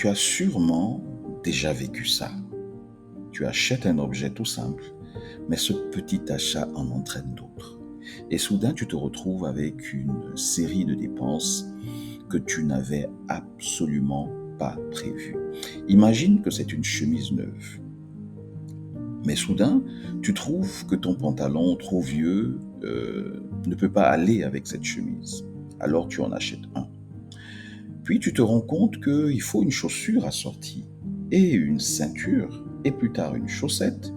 Tu as sûrement déjà vécu ça. Tu achètes un objet tout simple, mais ce petit achat en entraîne d'autres. Et soudain, tu te retrouves avec une série de dépenses que tu n'avais absolument pas prévues. Imagine que c'est une chemise neuve. Mais soudain, tu trouves que ton pantalon trop vieux ne peut pas aller avec cette chemise. Alors tu en achètes un. Puis tu te rends compte qu'il faut une chaussure assortie et une ceinture et plus tard une chaussette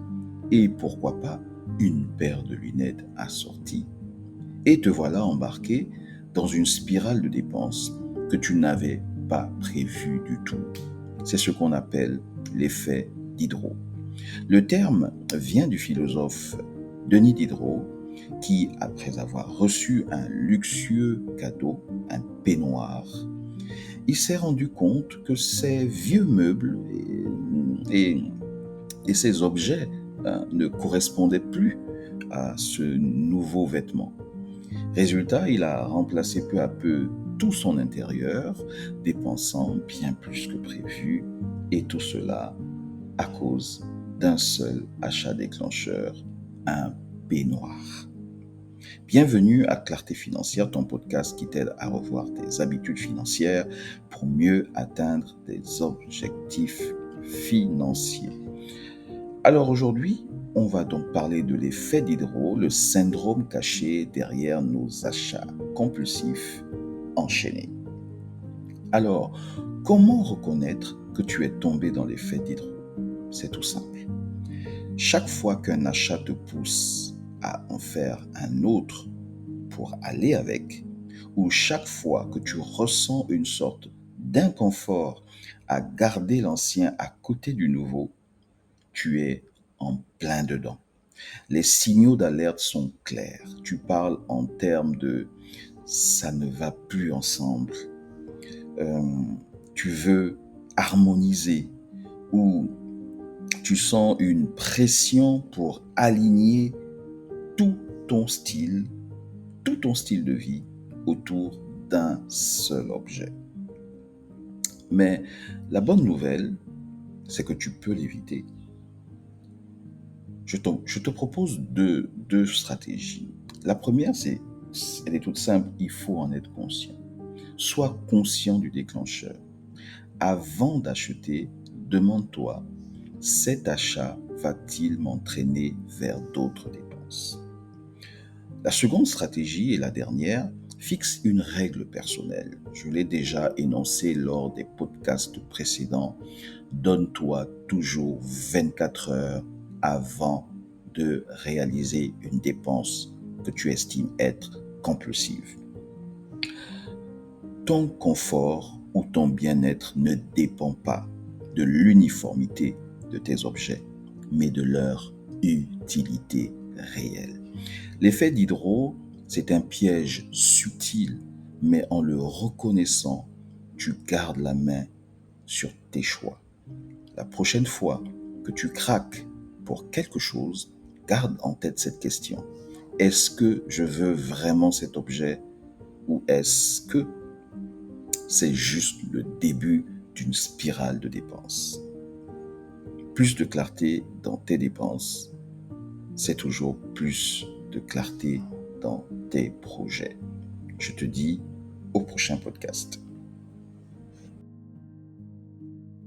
et pourquoi pas une paire de lunettes assorties. Et te voilà embarqué dans une spirale de dépenses que tu n'avais pas prévue du tout. C'est ce qu'on appelle l'effet Diderot. Le terme vient du philosophe Denis Diderot qui, après avoir reçu un luxueux cadeau, un peignoir, il s'est rendu compte que ces vieux meubles et ces objets ne correspondaient plus à ce nouveau vêtement. Résultat, il a remplacé peu à peu tout son intérieur, dépensant bien plus que prévu, et tout cela à cause d'un seul achat déclencheur, un peignoir. Bienvenue à Clarté Financière, ton podcast qui t'aide à revoir tes habitudes financières pour mieux atteindre tes objectifs financiers. Alors aujourd'hui, on va donc parler de l'effet Diderot, le syndrome caché derrière nos achats compulsifs enchaînés. Alors, comment reconnaître que tu es tombé dans l'effet Diderot? C'est tout simple. Chaque fois qu'un achat te pousse à en faire un autre pour aller avec, ou chaque fois que tu ressens une sorte d'inconfort à garder l'ancien à côté du nouveau, tu es en plein dedans. Les signaux d'alerte sont clairs. Tu parles en termes de ça ne va plus ensemble. Euh, Tu veux harmoniser ou tu sens une pression pour aligner tout ton style, tout ton style de vie autour d'un seul objet. Mais la bonne nouvelle, c'est que tu peux l'éviter. Je te propose deux stratégies. La première, elle est toute simple, il faut en être conscient. Sois conscient du déclencheur. Avant d'acheter, demande-toi, cet achat va-t-il m'entraîner vers d'autres dépenses? La seconde stratégie et la dernière, fixe une règle personnelle. Je l'ai déjà énoncé lors des podcasts précédents. Donne-toi toujours 24 heures avant de réaliser une dépense que tu estimes être compulsive. Ton confort ou ton bien-être ne dépend pas de l'uniformité de tes objets, mais de leur utilité réelle. L'effet Diderot, c'est un piège subtil, mais en le reconnaissant, tu gardes la main sur tes choix. La prochaine fois que tu craques pour quelque chose, garde en tête cette question. Est-ce que je veux vraiment cet objet ou est-ce que c'est juste le début d'une spirale de dépenses? Plus de clarté dans tes dépenses, c'est toujours plus de clarté dans tes projets. Je te dis au prochain podcast.